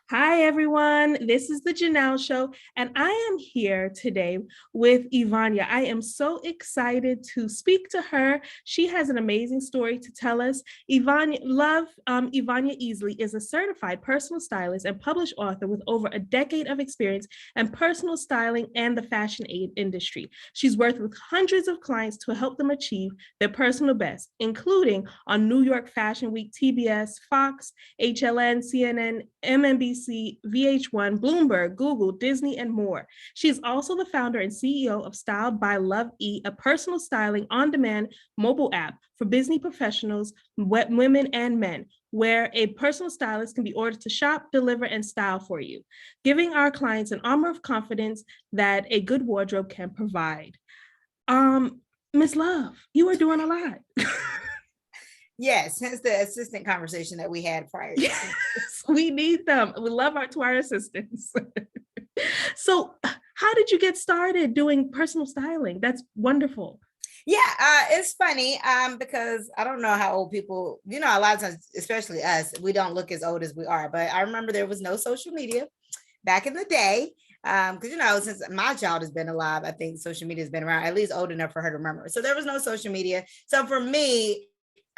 Hi, everyone. This is the Janelle Show, and I am here today with Evonya. I am so excited to speak to her. She has an amazing story to tell us. Evonya Easly is a certified personal stylist and published author with over a decade of experience in personal styling and the fashion aid industry. She's worked with hundreds of clients to help them achieve their personal best, including on New York Fashion Week, TBS, Fox, HLN, CNN, MNBC, VH1, Bloomberg, Google, Disney, and more. She is also the founder and CEO of Styled by Love E, a personal styling on-demand mobile app for business professionals, women and men, where a personal stylist can be ordered to shop, deliver, and style for you, giving our clients an armor of confidence that a good wardrobe can provide. Miss Love, you are doing a lot. Yes, hence the assistant conversation that we had prior to. Yes, we need them. We love our assistants. So, how did you get started doing personal styling? That's wonderful. Yeah, it's funny because I don't know how old people, a lot of times, especially us, we don't look as old as we are. But I remember there was no social media back in the day. Because since my child has been alive, I think social media has been around at least old enough for her to remember. So there was no social media. So for me,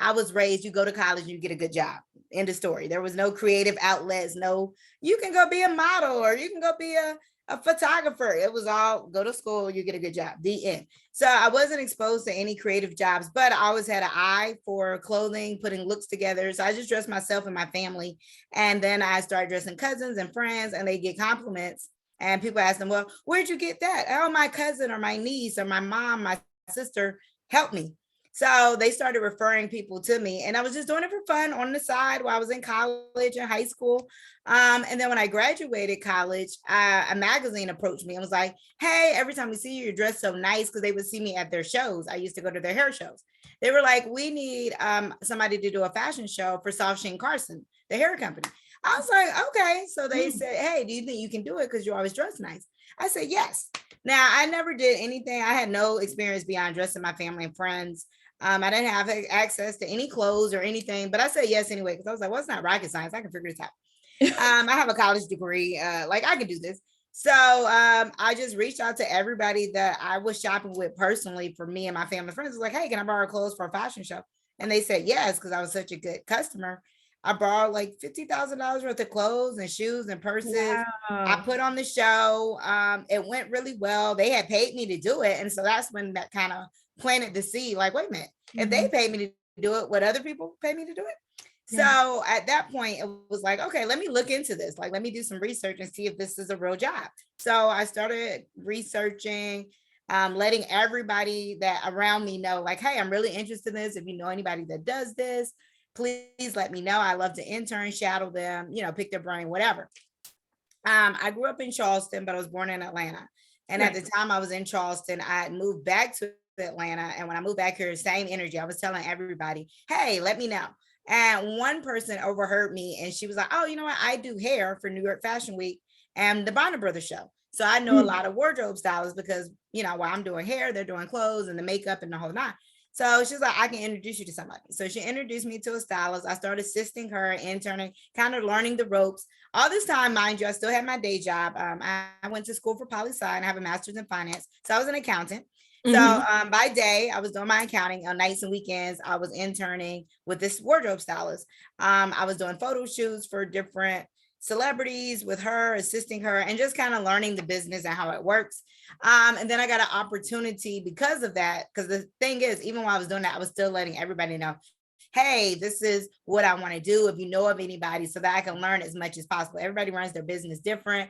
I was raised, you go to college, you get a good job. End of story. There was no creative outlets, no, you can go be a model or you can go be a photographer. It was all go to school, you get a good job. The end. So I wasn't exposed to any creative jobs, but I always had an eye for clothing, putting looks together. So I just dressed myself and my family. And then I started dressing cousins and friends, and they get compliments. And people ask them, well, where'd you get that? Oh, my cousin or my niece or my mom, my sister helped me. So they started referring people to me, and I was just doing it for fun on the side while I was in college and high school. And then when I graduated college, a magazine approached me and was like, hey, every time we see you, you're dressed so nice, because they would see me at their shows. I used to go to their hair shows. They were like, we need somebody to do a fashion show for Soft Sheen Carson, the hair company. I was like, okay. So they said, hey, do you think you can do it? Because you always dress nice. I said, yes. Now, I never did anything. I had no experience beyond dressing my family and friends. I didn't have access to any clothes or anything, but I said yes anyway, because I was like, well, it's not rocket science. I can figure this out. I have a college degree. Like I can do this. So I just reached out to everybody that I was shopping with personally for me and my family friends. I was like, hey, can I borrow clothes for a fashion show? And they said yes, because I was such a good customer. I borrowed like $50,000 worth of clothes and shoes and purses. I Wow. put on the show. It went really well. They had paid me to do it. And so that's when that kind of planted the seed. Like, wait a minute, if they paid me to do it, would other people pay me to do it? Yeah. So at that point, it was like, okay, let me look into this. Like, let me do some research and see if this is a real job. So I started researching, letting everybody that around me know, like, hey, I'm really interested in this. If you know anybody that does this, please let me know. I love to intern, shadow them, pick their brain, whatever. I grew up in Charleston, but I was born in Atlanta. And at Right. the time I was in Charleston, I had moved back to Atlanta. And when I moved back here, same energy. I was telling everybody, hey, let me know. And one person overheard me and she was like, oh, you know what? I do hair for New York Fashion Week and the Bonner Brothers show. So I know a lot of wardrobe stylists because, while I'm doing hair, they're doing clothes and the makeup and the whole nine. So she's like, I can introduce you to somebody. So she introduced me to a stylist. I started assisting her, interning, kind of learning the ropes. All this time, mind you, I still had my day job. I went to school for poli-sci and I have a master's in finance. So I was an accountant. So by day, I was doing my accounting. On nights and weekends, I was interning with this wardrobe stylist. I was doing photo shoots for different celebrities with her, assisting her, and just kind of learning the business and how it works. And then I got an opportunity because of that. Because the thing is, even while I was doing that, I was still letting everybody know, hey, this is what I want to do. If you know of anybody, so that I can learn as much as possible. Everybody runs their business different.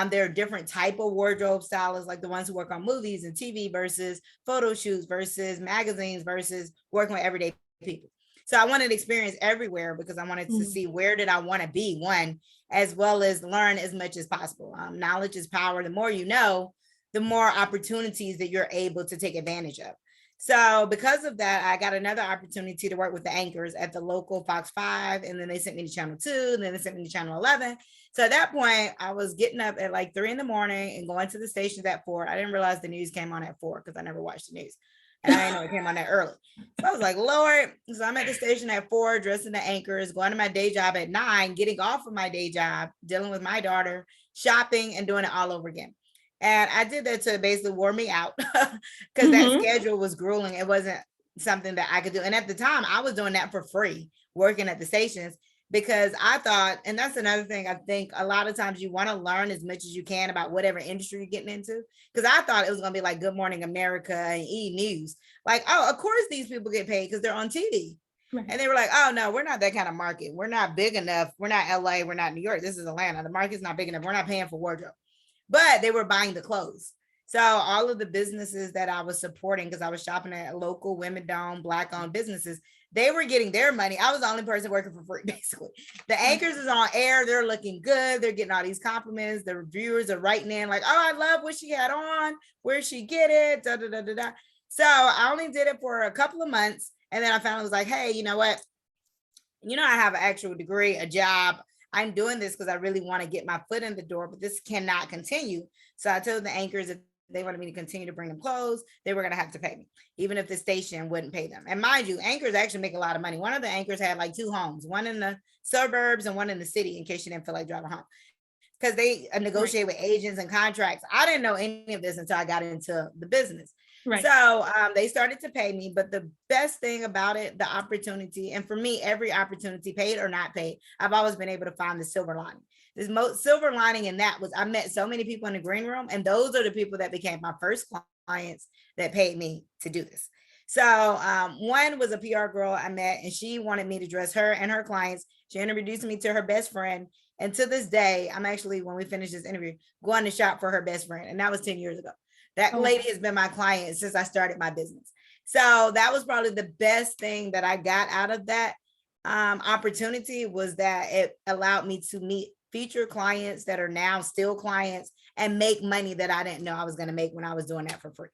There are different type of wardrobe stylists, like the ones who work on movies and TV versus photo shoots versus magazines versus working with everyday people. So I wanted experience everywhere because I wanted to see where did I want to be, one, as well as learn as much as possible. Knowledge is power. The more you know, the more opportunities that you're able to take advantage of. So because of that, I got another opportunity to work with the anchors at the local Fox 5, and then they sent me to Channel 2, and then they sent me to Channel 11. So at that point, I was getting up at like 3 in the morning and going to the stations at 4. I didn't realize the news came on at 4 because I never watched the news. And I didn't know it came on that early. So I was like, Lord. So I'm at the station at 4, dressing the anchors, going to my day job at 9, getting off of my day job, dealing with my daughter, shopping, and doing it all over again. And I did that to basically wear me out because that schedule was grueling. It wasn't something that I could do. And at the time, I was doing that for free, working at the stations, because I thought, and that's another thing, I think a lot of times you want to learn as much as you can about whatever industry you're getting into. Because I thought it was going to be like Good Morning America and E! News. Like, oh, of course these people get paid because they're on TV. Right. And they were like, oh, no, we're not that kind of market. We're not big enough. We're not LA. We're not New York. This is Atlanta. The market's not big enough. We're not paying for wardrobe. But they were buying the clothes. So all of the businesses that I was supporting, because I was shopping at local women-owned, Black-owned businesses, they were getting their money. I was the only person working for free, basically. The anchors is on air. They're looking good. They're getting all these compliments. The reviewers are writing in like, oh, I love what she had on. Where'd she get it? Da, da, da, da, da. So I only did it for a couple of months. And then I finally was like, hey, you know what? You know, I have an actual degree, a job. I'm doing this because I really want to get my foot in the door, but this cannot continue. So I told the anchors if they wanted me to continue to bring them clothes, they were going to have to pay me, even if the station wouldn't pay them. And mind you, anchors actually make a lot of money. One of the anchors had like 2 homes, one in the suburbs and one in the city, in case you didn't feel like driving home, because they negotiate with agents and contracts. I didn't know any of this until I got into the business. Right. So they started to pay me, but the best thing about it, the opportunity, and for me, every opportunity, paid or not paid, I've always been able to find the silver lining. The most silver lining in that was I met so many people in the green room, and those are the people that became my first clients that paid me to do this. So one was a PR girl I met, and she wanted me to dress her and her clients. She introduced me to her best friend. And to this day, I'm actually, when we finish this interview, going to shop for her best friend. And that was 10 years ago. That lady has been my client since I started my business. So that was probably the best thing that I got out of that opportunity, was that it allowed me to meet future clients that are now still clients and make money that I didn't know I was going to make when I was doing that for free.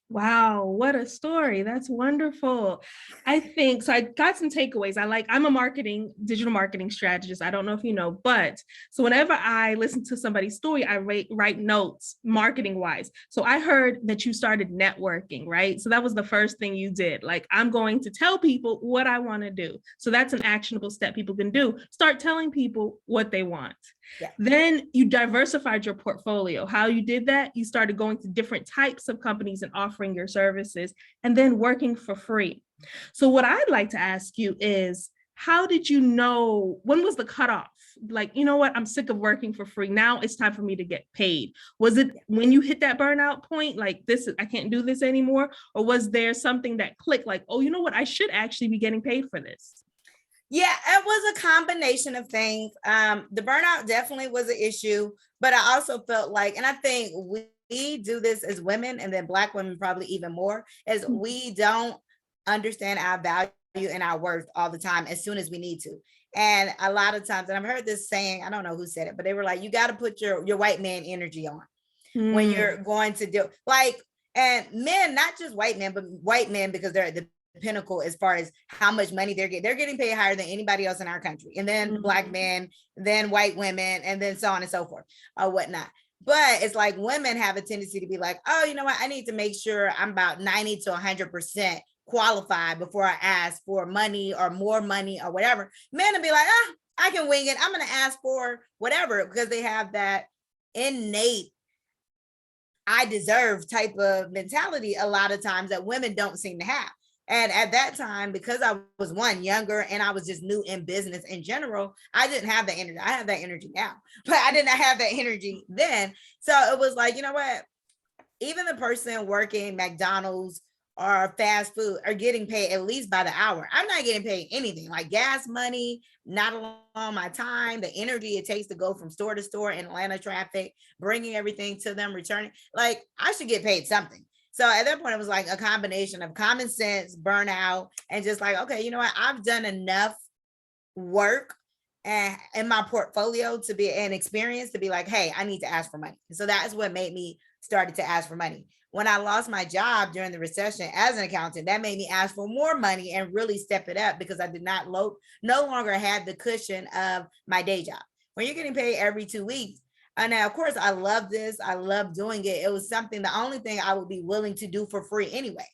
Wow, what a story. That's wonderful. I think, so I got some takeaways. I'm a digital marketing strategist. I don't know if you know, but so whenever I listen to somebody's story, I write notes marketing wise. So I heard that you started networking, right? So that was the first thing you did. Like, I'm going to tell people what I want to do. So that's an actionable step people can do. Start telling people what they want. Yeah. Then you diversified your portfolio. How you did that? You started going to different types of companies and offering your services, and then working for free. So what I'd like to ask you is, how did you know, when was the cutoff? Like, you know what, I'm sick of working for free. Now it's time for me to get paid. Was it when you hit that burnout point, like I can't do this anymore? Or was there something that clicked, like, oh, you know what, I should actually be getting paid for this? Yeah, it was a combination of things. The burnout definitely was an issue, but I also felt like, and I think we do this as women, and then Black women probably even more, is we don't understand our value and our worth all the time as soon as we need to. And a lot of times, and I've heard this saying, I don't know who said it, but they were like, you got to put your white man energy on when you're going to do, like, and men, not just white men, but white men, because they're at the pinnacle as far as how much money they're getting paid higher than anybody else in our country, and then Black men, then white women, and then so on and so forth, or whatnot. But it's like women have a tendency to be like, oh, you know what, I need to make sure I'm about 90 to 100% qualified before I ask for money or more money or whatever. Men will be like, I can wing it, I'm going to ask for whatever, because they have that innate I deserve type of mentality a lot of times that women don't seem to have. And at that time, because I was younger and I was just new in business in general, I didn't have that energy. I have that energy now, but I didn't have that energy then. So it was like, you know what? Even the person working McDonald's or fast food are getting paid at least by the hour. I'm not getting paid anything, like gas money, not along my time, the energy it takes to go from store to store in Atlanta traffic, bringing everything to them, returning. Like, I should get paid something. So at that point, it was like a combination of common sense, burnout, and just like, okay, you know what? I've done enough work and in my portfolio to be an experience to be like, hey, I need to ask for money. So that's what made me started to ask for money. When I lost my job during the recession as an accountant, that made me ask for more money and really step it up, because I did not no longer had the cushion of my day job. When you're getting paid every 2 weeks, and now, of course, I love this. I love doing it. It was something, the only thing I would be willing to do for free anyway.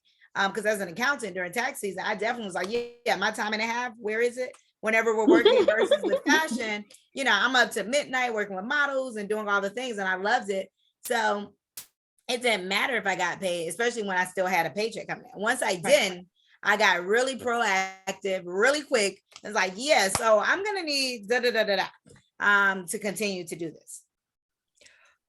Because as an accountant during tax season, I definitely was like, yeah, my time and a half, where is it? Whenever we're working versus with fashion, you know, I'm up to midnight working with models and doing all the things, and I loved it. So it didn't matter if I got paid, especially when I still had a paycheck coming in. Once I didn't, I got really proactive, really quick. It's like, yeah, so I'm gonna need to continue to do this.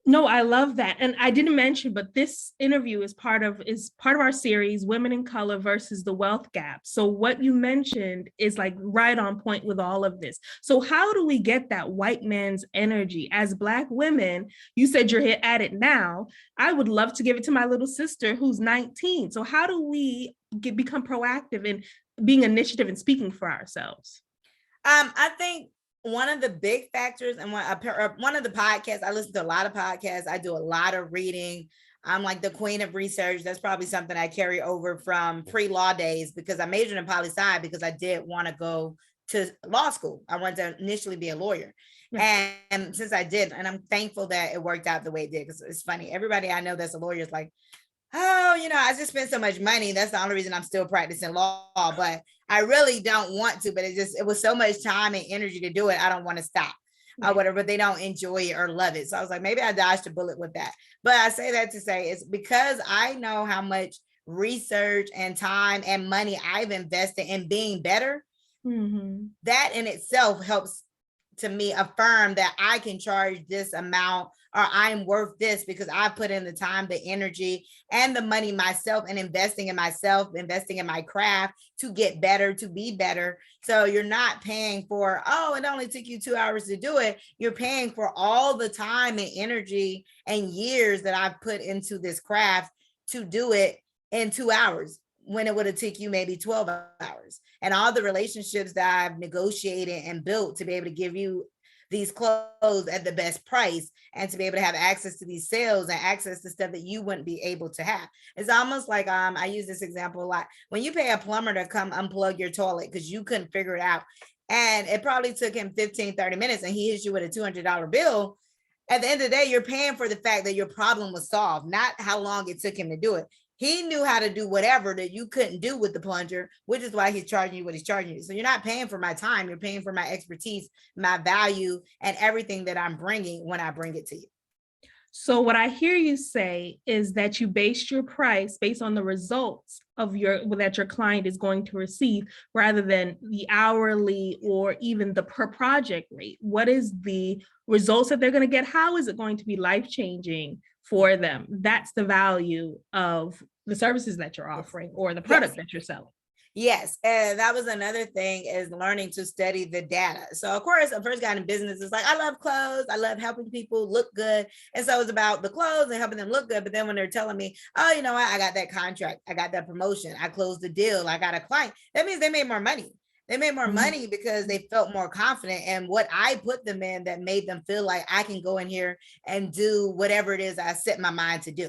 No, I love that. And I didn't mention, but this interview is part of our series, Women in Color versus the Wealth Gap. So what you mentioned is like right on point with all of this. So how do we get that white man's energy as Black women? You said you're at it now. I would love to give it to my little sister who's 19. So how do we become proactive in being initiative and speaking for ourselves? I think one of the big factors, and one of the podcasts, I listen to a lot of podcasts. I do a lot of reading. I'm like the queen of research. That's probably something I carry over from pre-law days, because I majored in poli-sci because I did want to go to law school. I wanted to initially be a lawyer. Right. And since I did, and I'm thankful that it worked out the way it did, because it's funny, everybody I know that's a lawyer is like, oh, you know, I just spent so much money. That's the only reason I'm still practicing law, but I really don't want to, but it was so much time and energy to do it. I don't want to stop or whatever, but they don't enjoy it or love it. So I was like, maybe I dodged a bullet with that. But I say that to say it's because I know how much research and time and money I've invested in being better. Mm-hmm. That in itself helps to me affirm that I can charge this amount, or I'm worth this, because I put in the time, the energy, and the money myself, and investing in myself, investing in my craft to get better, to be better. So you're not paying for, oh, it only took you 2 hours to do it. You're paying for all the time and energy and years that I've put into this craft to do it in 2 hours, when it would have taken you maybe 12 hours. And all the relationships that I've negotiated and built to be able to give you these clothes at the best price, and to be able to have access to these sales and access to stuff that you wouldn't be able to have. It's almost like, I use this example a lot. When you pay a plumber to come unplug your toilet because you couldn't figure it out, and it probably took him 15, 30 minutes, and he hits you with a $200 bill, at the end of the day, you're paying for the fact that your problem was solved, not how long it took him to do it. He knew how to do whatever that you couldn't do with the plunger, which is why he's charging you what he's charging you. So you're not paying for my time. You're paying for my expertise, my value, and everything that I'm bringing when I bring it to you. So what I hear you say is that you based your price based on the results of that your client is going to receive, rather than the hourly or even the per project rate. What is the results that they're going to get? How is it going to be life-changing for them? That's the value of the services that you're offering, or the product that you're selling. Yes. And that was another thing, is learning to study the data. So of course, I first got in business. It's like, I love clothes. I love helping people look good. And so it's about the clothes and helping them look good. But then when they're telling me, oh, you know what, I got that contract, I got that promotion, I closed the deal, I got a client, that means they made more money. They made more money because they felt more confident in what I put them in, that made them feel like I can go in here and do whatever it is I set my mind to do.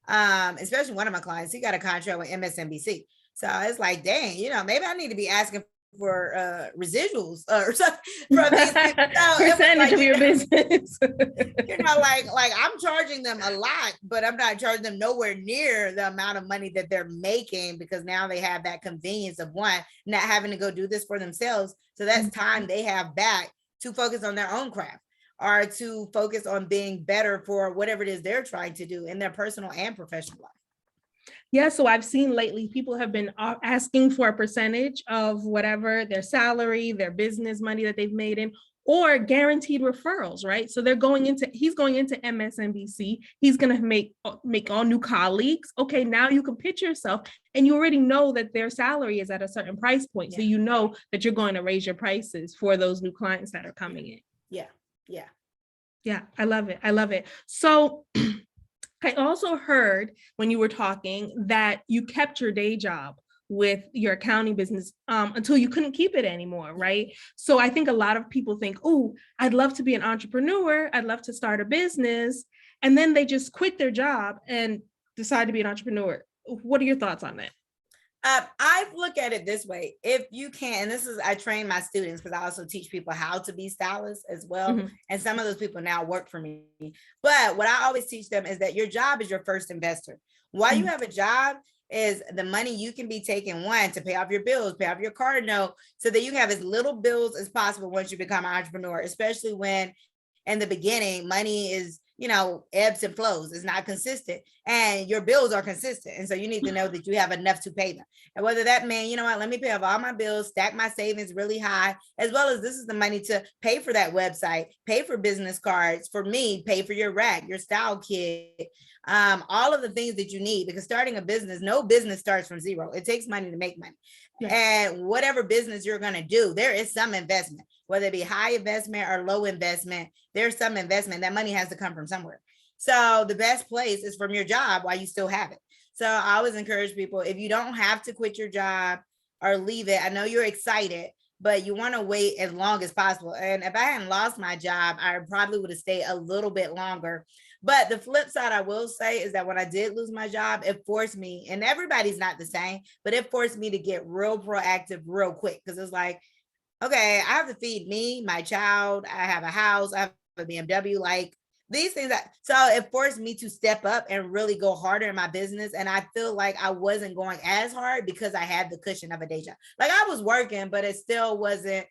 Especially one of my clients, he got a contract with MSNBC. So it's like, dang, you know, maybe I need to be asking for residuals or something from these people. So percentage of your business. You know, like I'm charging them a lot, but I'm not charging them nowhere near the amount of money that they're making, because now they have that convenience of, one, not having to go do this for themselves. So that's time they have back to focus on their own craft, or to focus on being better for whatever it is they're trying to do in their personal and professional life. Yeah, so I've seen lately people have been asking for a percentage of whatever their salary, their business money that they've made in, or guaranteed referrals, right? So he's going into MSNBC. He's going to make all new colleagues. Okay, now you can pitch yourself, and you already know that their salary is at a certain price point. Yeah. So you know that you're going to raise your prices for those new clients that are coming in. Yeah, I love it. So I also heard when you were talking that you kept your day job with your accounting business until you couldn't keep it anymore, right? So I think a lot of people think, oh, I'd love to be an entrepreneur. I'd love to start a business. And then they just quit their job and decide to be an entrepreneur. What are your thoughts on that? I look at it this way. If you can, and I train my students, because I also teach people how to be stylists as well. Mm-hmm. And some of those people now work for me. But what I always teach them is that your job is your first investor. While you have a job, is the money you can be taking, one, to pay off your bills, pay off your car note, so that you can have as little bills as possible once you become an entrepreneur, especially when in the beginning, money is, ebbs and flows. It's not consistent, and your bills are consistent. And so you need to know that you have enough to pay them. And whether that means, you know what, let me pay off all my bills, stack my savings really high, as well as this is the money to pay for that website, pay for business cards, for me, pay for your rack, your style kit, all of the things that you need, because starting a business, no business starts from zero. It takes money to make money. Yeah. And whatever business you're going to do, there is some investment, whether it be high investment or low investment, there's some investment. That money has to come from somewhere. So the best place is from your job while you still have it. So I always encourage people, if you don't have to quit your job or leave it, I know you're excited, but you want to wait as long as possible. And if I hadn't lost my job, I probably would have stayed a little bit longer. But the flip side, I will say, is that when I did lose my job, it forced me, and everybody's not the same, but it forced me to get real proactive real quick. Because it's like, okay, I have to feed me, my child, I have a house, I have a BMW, like these things. So it forced me to step up and really go harder in my business. And I feel like I wasn't going as hard because I had the cushion of a day job. Like I was working, but it still wasn't.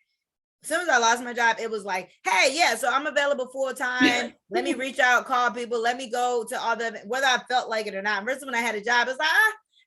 As soon as I lost my job, it was like, hey, yeah, so I'm available full time. Let me reach out, call people. Let me go to all the, whether I felt like it or not. First, when I had a job, it's like,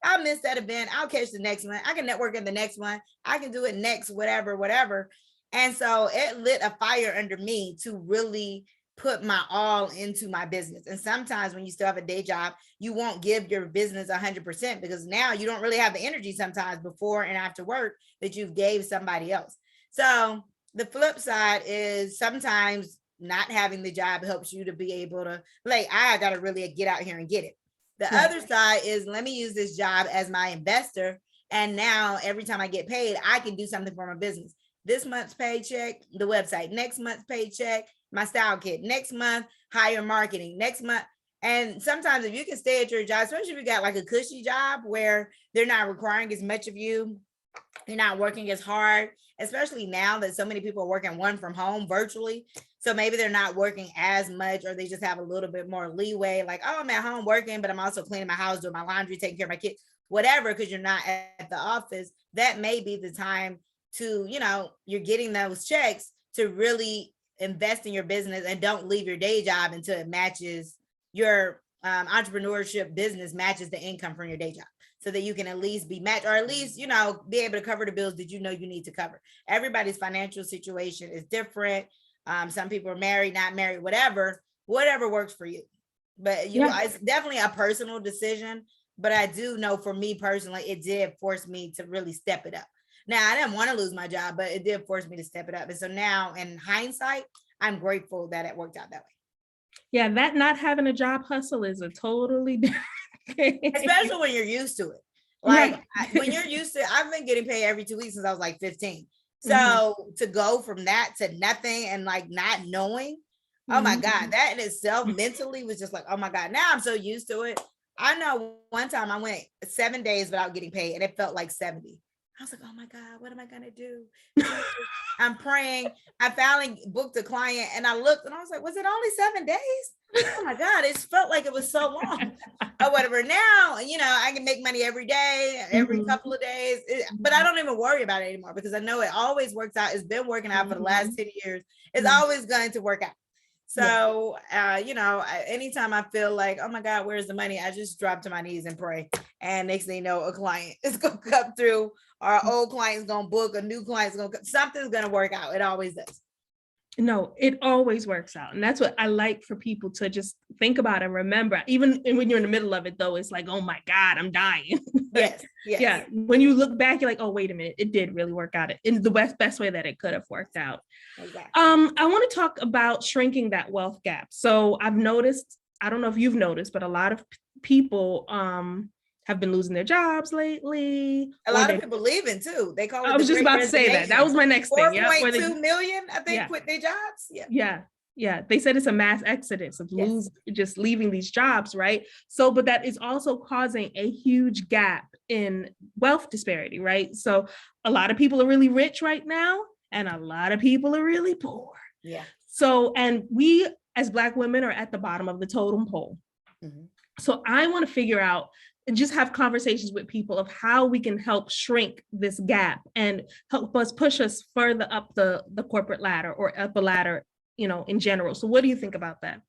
I'll miss that event. I'll catch the next one. I can network in the next one. I can do it next, whatever. And so it lit a fire under me to really put my all into my business. And sometimes when you still have a day job, you won't give your business 100% because now you don't really have the energy sometimes before and after work that you gave somebody else. So the flip side is sometimes not having the job helps you to be able to, like, I got to really get out here and get it. The other side is, let me use this job as my investor. And now every time I get paid, I can do something for my business. This month's paycheck, the website, next month's paycheck, my style kit, next month, higher marketing, next month. And sometimes if you can stay at your job, especially if you got like a cushy job where they're not requiring as much of you, you're not working as hard, especially now that so many people are working one from home virtually. So maybe they're not working as much, or they just have a little bit more leeway. Like, oh, I'm at home working, but I'm also cleaning my house, doing my laundry, taking care of my kids, whatever, because you're not at the office. That may be the time to, you're getting those checks to really invest in your business, and don't leave your day job until it matches your entrepreneurship business matches the income from your day job, so that you can at least be matched, or at least, be able to cover the bills that you need to cover. Everybody's financial situation is different. Some people are married, not married, whatever works for you. But it's definitely a personal decision. But I do know for me personally, it did force me to really step it up. Now, I didn't want to lose my job, but it did force me to step it up. And so now in hindsight, I'm grateful that it worked out that way. Yeah, that not having a job hustle is a totally different thing. Especially when you're used to it. Like when you're used to it, I've been getting paid every 2 weeks since I was like 15. So to go from that to nothing and like not knowing, oh my God, that in itself mentally was just like, oh my God, now I'm so used to it. I know one time I went 7 days without getting paid and it felt like 70. I was like, oh my God, what am I going to do? I'm praying. I finally booked a client and I looked and I was like, was it only 7 days? Oh my God, it felt like it was so long or whatever. Now, I can make money every day, every couple of days, but I don't even worry about it anymore because I know it always works out. It's been working out for the last 10 years. It's always going to work out. So, anytime I feel like, oh my God, where's the money? I just drop to my knees and pray. And next thing you know, a client is going to come through. Our old client's going to book, a new client's going to, something's going to work out. It always does. No, it always works out. And that's what I like for people to just think about and remember. Even when you're in the middle of it, though, it's like, oh my God, I'm dying. Yes. Yeah. When you look back, you're like, oh, wait a minute. It did really work out in the best way that it could have worked out. Exactly. I want to talk about shrinking that wealth gap. So I've noticed, I don't know if you've noticed, but a lot of people have been losing their jobs lately. A lot of people leaving too. They call it. I was just about to say that. That was my next thing. 4.2 million, I think, quit their jobs. Yeah. They said it's a mass exodus of just leaving these jobs, right? So, but that is also causing a huge gap in wealth disparity, right? So a lot of people are really rich right now, and a lot of people are really poor. Yeah. So, and we as Black women are at the bottom of the totem pole. So I want to figure out, just have conversations with people of how we can help shrink this gap and help us push us further up the corporate ladder or up a ladder, in general. So what do you think about that?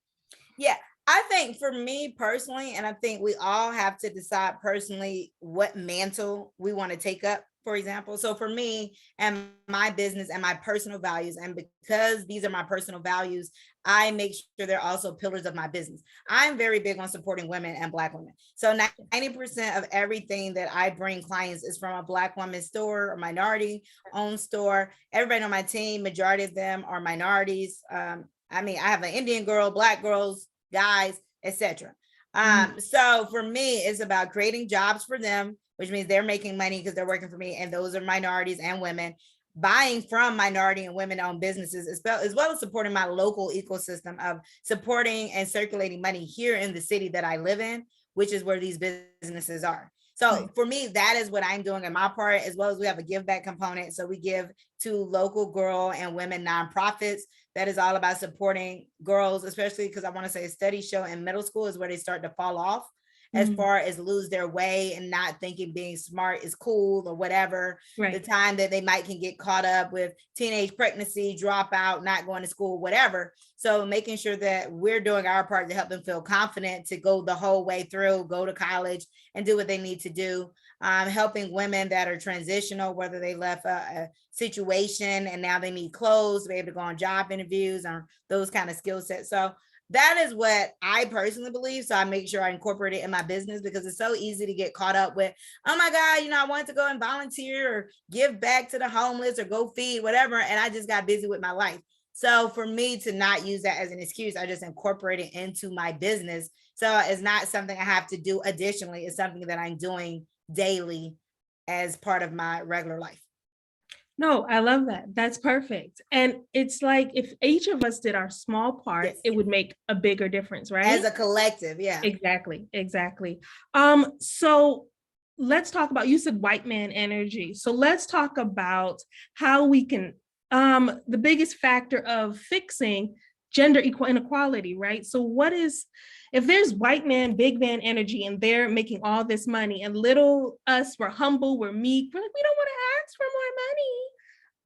Yeah, I think for me personally, and I think we all have to decide personally what mantle we want to take up, for example. So for me and my business and my personal values, and because these are my personal values, I make sure they're also pillars of my business. I'm very big on supporting women and Black women. So 90% of everything that I bring clients is from a Black woman store or minority owned store. Everybody on my team, majority of them are minorities. I mean, I have an Indian girl, Black girls, guys, etc. So for me, it's about creating jobs for them, which means they're making money because they're working for me, and those are minorities and women. Buying from minority and women-owned businesses, as well as supporting my local ecosystem of supporting and circulating money here in the city that I live in, which is where these businesses are. So for me, that is what I'm doing in my part, as well as we have a give back component. So we give to local girl and women nonprofits. That is all about supporting girls, especially because I want to say studies show in middle school is where they start to fall off as far as lose their way and not thinking being smart is cool or whatever. Right. The time that they might can get caught up with teenage pregnancy, dropout, not going to school, whatever. So making sure that we're doing our part to help them feel confident to go the whole way through, go to college and do what they need to do. Helping women that are transitional, whether they left a situation and now they need clothes to be able to go on job interviews or those kind of skill sets. So that is what I personally believe. So I make sure I incorporate it in my business because it's so easy to get caught up with, oh my God, I wanted to go and volunteer or give back to the homeless or go feed, whatever. And I just got busy with my life. So for me to not use that as an excuse, I just incorporate it into my business. So it's not something I have to do additionally. It's something that I'm doing daily as part of my regular life. No, I love that. That's perfect. And it's like if each of us did our small part, it would make a bigger difference, right? As a collective, yeah. Exactly. So let's talk about, you said white man energy. So let's talk about how we can, the biggest factor of fixing gender inequality, right? So what is, if there's white man, big man energy and they're making all this money and little us, we're humble, we're meek, we're like, we don't want to ask for more money.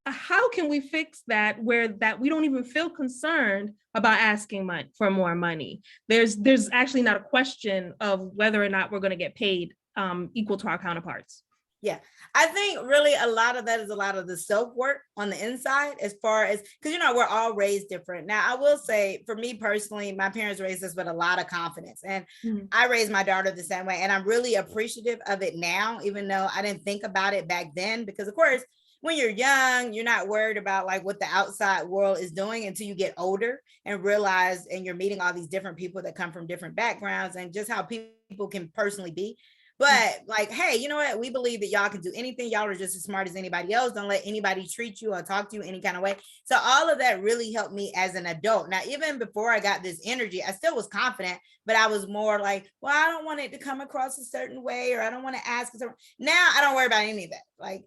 How can we fix that where that we don't even feel concerned about asking for more money? There's actually not a question of whether or not we're going to get paid equal to our counterparts. Yeah, I think really a lot of that is a lot of the self-work on the inside, as far as, because we're all raised different. Now, I will say for me personally, my parents raised us with a lot of confidence, and I raised my daughter the same way. And I'm really appreciative of it now, even though I didn't think about it back then, because of course, when you're young, you're not worried about like what the outside world is doing until you get older and realize, and you're meeting all these different people that come from different backgrounds and just how people can personally be. But like, hey, you know what? We believe that y'all can do anything. Y'all are just as smart as anybody else. Don't let anybody treat you or talk to you any kind of way. So all of that really helped me as an adult. Now, even before I got this energy, I still was confident, but I was more like, well, I don't want it to come across a certain way, or I don't want to ask. Now I don't worry about any of that. Like,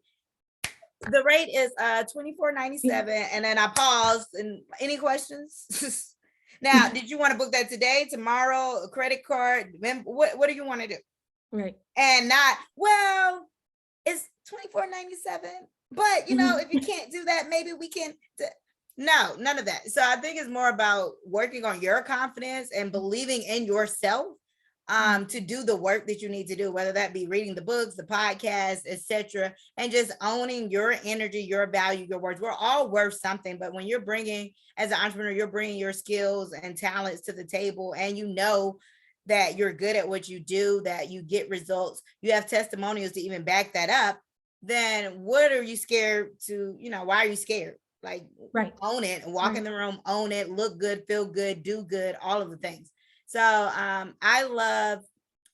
the rate is $24.97, and then I paused. And any questions? Now, did you want to book that today, tomorrow, a credit card? What do you want to do? Right. And not, well, it's $24.97, but if you can't do that, maybe we can. No, none of that. So I think it's more about working on your confidence and believing in yourself to do the work that you need to do, whether that be reading the books, the podcasts, etc., and just owning your energy, your value, your words. We're all worth something, but when you're bringing, as an entrepreneur, you're bringing your skills and talents to the table, and that you're good at what you do, that you get results, you have testimonials to even back that up, then what are you scared to, why are you scared? Like, own it, walk in the room, own it, look good, feel good, do good, all of the things. So I love,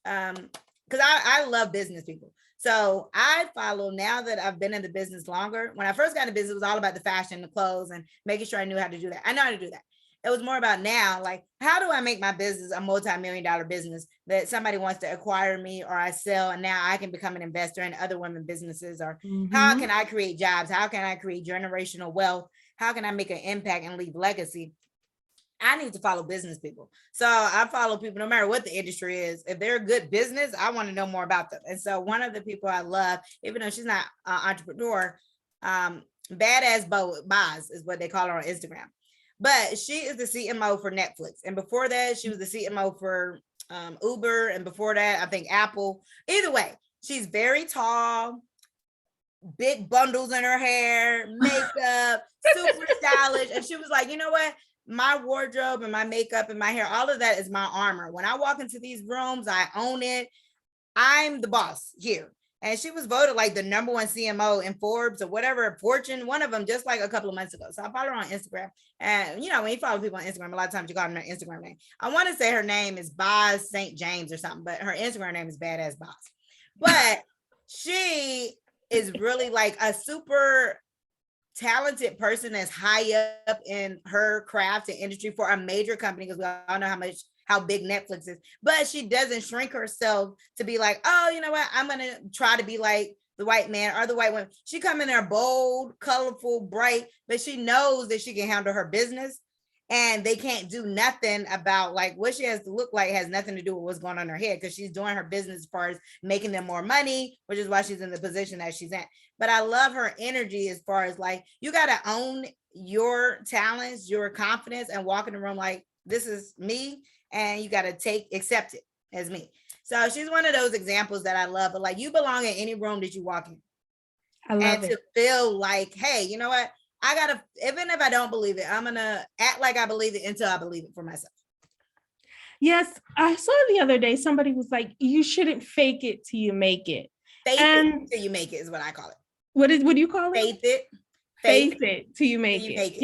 because I love business people. So I follow, now that I've been in the business longer. When I first got into business, it was all about the fashion, the clothes, and making sure I knew how to do that. I know how to do that. It was more about now, like, how do I make my business a multi-million-dollar business that somebody wants to acquire me, or I sell, and now I can become an investor in other women businesses? Or how can I create jobs? How can I create generational wealth? How can I make an impact and leave legacy? I need to follow business people. So I follow people no matter what the industry is. If they're a good business, I want to know more about them. And so one of the people I love, even though she's not an entrepreneur, Badass Boz is what they call her on Instagram. But she is the CMO for Netflix. And before that, she was the CMO for Uber. And before that, I think Apple. Either way, she's very tall, big bundles in her hair, makeup, super stylish. And she was like, you know what? My wardrobe and my makeup and my hair, all of that is my armor. When I walk into these rooms, I own it. I'm the boss here. And she was voted like the number one CMO in Forbes or whatever, Fortune, one of them, just like a couple of months ago. So I follow her on Instagram. And, you know, when you follow people on Instagram, a lot of times you call them their Instagram name. I want to say her name is Boz St. James or something, but her Instagram name is Badass Boz. But she is really like a super talented person that's high up in her craft and industry for a major company, because we all know how big Netflix is, but she doesn't shrink herself to be like, oh, you know what, I'm gonna try to be like the white man or the white woman. She come in there bold, colorful, bright, but she knows that she can handle her business, and they can't do nothing about like what she has to look like. Has nothing to do with what's going on in her head, because she's doing her business as far as making them more money, which is why she's in the position that she's in. But I love her energy as far as like, you got to own your talents, your confidence, and walk in the room like, this is me, and you got to accept it as me. So she's one of those examples that I love. But like, you belong in any room that you walk in. I love it. To feel like, hey, you know what? I gotta, even if I don't believe it, I'm gonna act like I believe it until I believe it for myself. Yes, I saw the other day, somebody was like, you shouldn't fake it till you make it. Faith it till you make it is what I call it. What do you call it? Faith it. Faith it till you make it.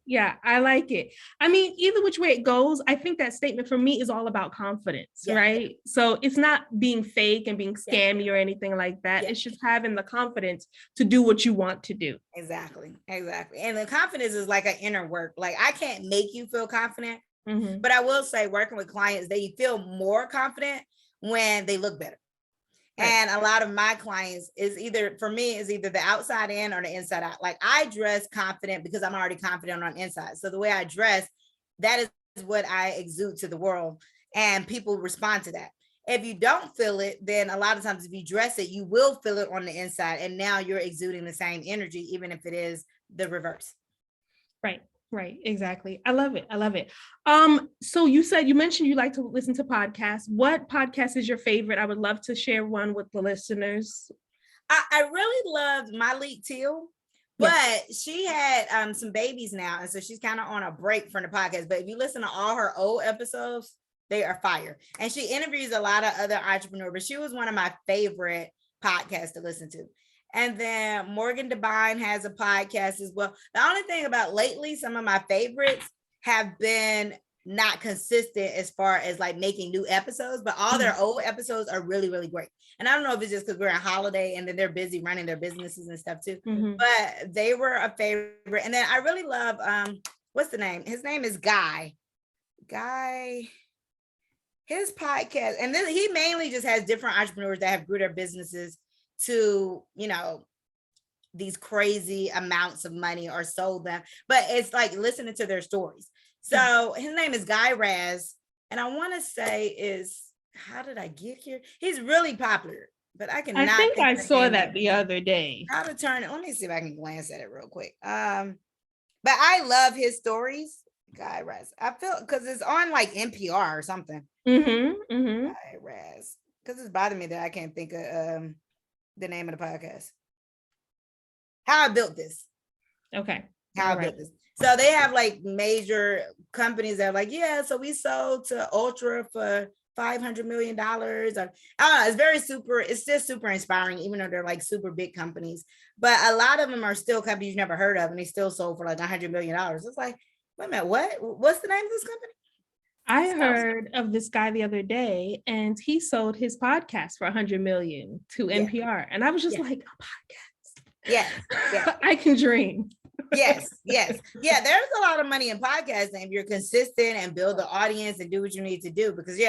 Yeah, I like it. I mean, either which way it goes, I think that statement for me is all about confidence, right? So it's not being fake and being scammy or anything like that. It's just having the confidence to do what you want to do. Exactly. And the confidence is like an inner work. Like, I can't make you feel confident, but I will say, working with clients, they feel more confident when they look better. Right. And a lot of my clients is either the outside in or the inside out. Like, I dress confident because I'm already confident on the inside. So the way I dress, that is what I exude to the world, and people respond to that. If you don't feel it, then a lot of times if you dress it, you will feel it on the inside. And now you're exuding the same energy, even if it is the reverse. Right. Exactly. I love it. So you mentioned you like to listen to podcasts. What podcast is your favorite? I would love to share one with the listeners. I really loved Malik Till, but she had some babies now. And so she's kind of on a break from the podcast. But if you listen to all her old episodes, they are fire. And she interviews a lot of other entrepreneurs, but she was one of my favorite podcasts to listen to. And then Morgan Devine has a podcast as well. The only thing about lately, some of my favorites have been not consistent as far as like making new episodes, but all their old episodes are really, really great. And I don't know if it's just because we're on holiday and then they're busy running their businesses and stuff too, but they were a favorite. And then I really love, what's the name? His name is Guy, his podcast. And then he mainly just has different entrepreneurs that have grew their businesses to, you know, these crazy amounts of money or sold them, but it's like listening to their stories. So his name is Guy Raz, and I want to say how did I get here? He's really popular, but I think I saw that the other day. How to turn it. Let me see if I can glance at it real quick. But I love his stories. Guy Raz. I feel because it's on like NPR or something. Guy Raz. Because it's bothering me that I can't think of the name of the podcast. How I Built This. Okay. How I Built This. So they have like major companies that are like, yeah, so we sold to Ultra for $500 million. Or, I don't know, it's just super inspiring, even though they're like super big companies. But a lot of them are still companies you've never heard of, and they still sold for like $100 million. It's like, wait a minute, what's the name of this company? I heard of this guy the other day, and he sold his podcast for $100 million to NPR. And I was just like, a podcast. Yeah. I can dream. Yes. Yeah, there's a lot of money in podcasting if you're consistent and build the audience and do what you need to do. Because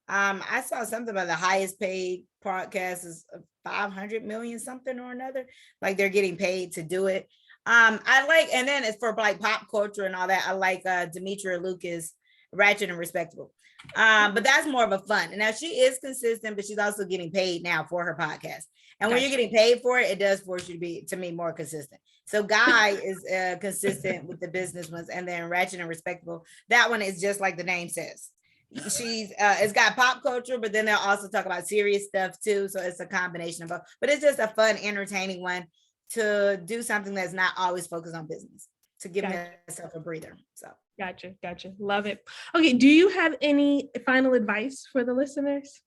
I saw something about the highest paid podcast is 500 million something or another. Like, they're getting paid to do it. I like, and then it's for like pop culture and all that. I like Demetria Lucas, Ratchet and Respectable. But that's more of a fun. And now she is consistent, but she's also getting paid now for her podcast. And when you're getting paid for it, it does force you to be, to me, more consistent. So Guy is consistent with the business ones, and then Ratchet and Respectable. That one is just like the name says. She's it's got pop culture, but then they'll also talk about serious stuff too. So it's a combination of both. But it's just a fun, entertaining one to do something that's not always focused on business, to give myself a breather. So Gotcha. Love it. Okay, do you have any final advice for the listeners?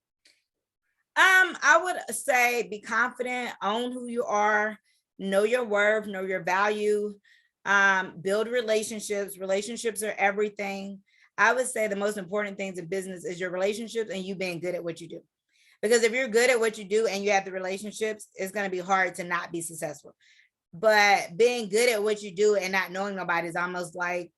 I would say be confident, own who you are, know your worth, know your value, build relationships. Relationships are everything. I would say the most important things in business is your relationships and you being good at what you do. Because if you're good at what you do and you have the relationships, it's going to be hard to not be successful. But being good at what you do and not knowing nobody is almost like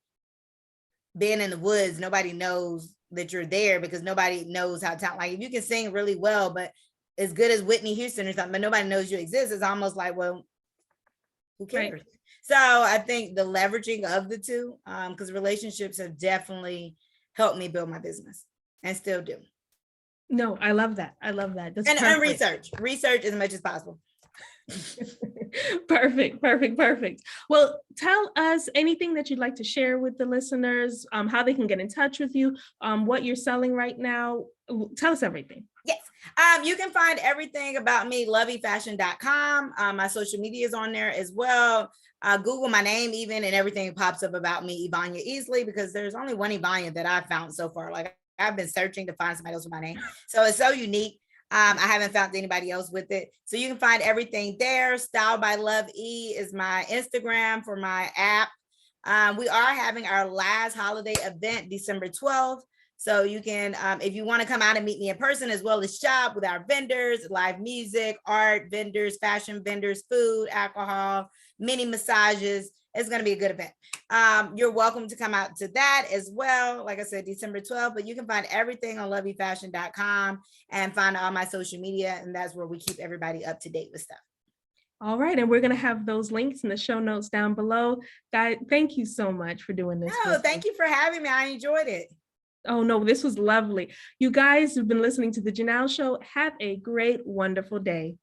being in the woods. Nobody knows that you're there because nobody knows how to, like, if you can sing really well, but as good as Whitney Houston or something, but nobody knows you exist, it's almost like, well, who cares? Right. So I think the leveraging of the two, because relationships have definitely helped me build my business and still do. No, I love that. That's and research as much as possible. Perfect. Well, tell us anything that you'd like to share with the listeners, how they can get in touch with you, what you're selling right now. Tell us everything. Yes. You can find everything about me, loveifashion.com. My social media is on there as well. Google my name even, and everything pops up about me, Evonya Easly, because there's only one Evonya that I've found so far. Like, I've been searching to find somebody else with my name. So it's so unique. I haven't found anybody else with it. So you can find everything there. Style by Love E is my Instagram for my app. We are having our last holiday event, December 12th. So you can, if you want to come out and meet me in person, as well as shop with our vendors, live music, art vendors, fashion vendors, food, alcohol, mini massages. It's going to be a good event. You're welcome to come out to that as well. Like I said, December 12th, but you can find everything on loveifashion.com and find all my social media. And that's where we keep everybody up to date with stuff. All right. And we're going to have those links in the show notes down below. Guys, thank you so much for doing this. No, thank you for having me. I enjoyed it. Oh, no, this was lovely. You guys have been listening to the Janelle Show. Have a great, wonderful day.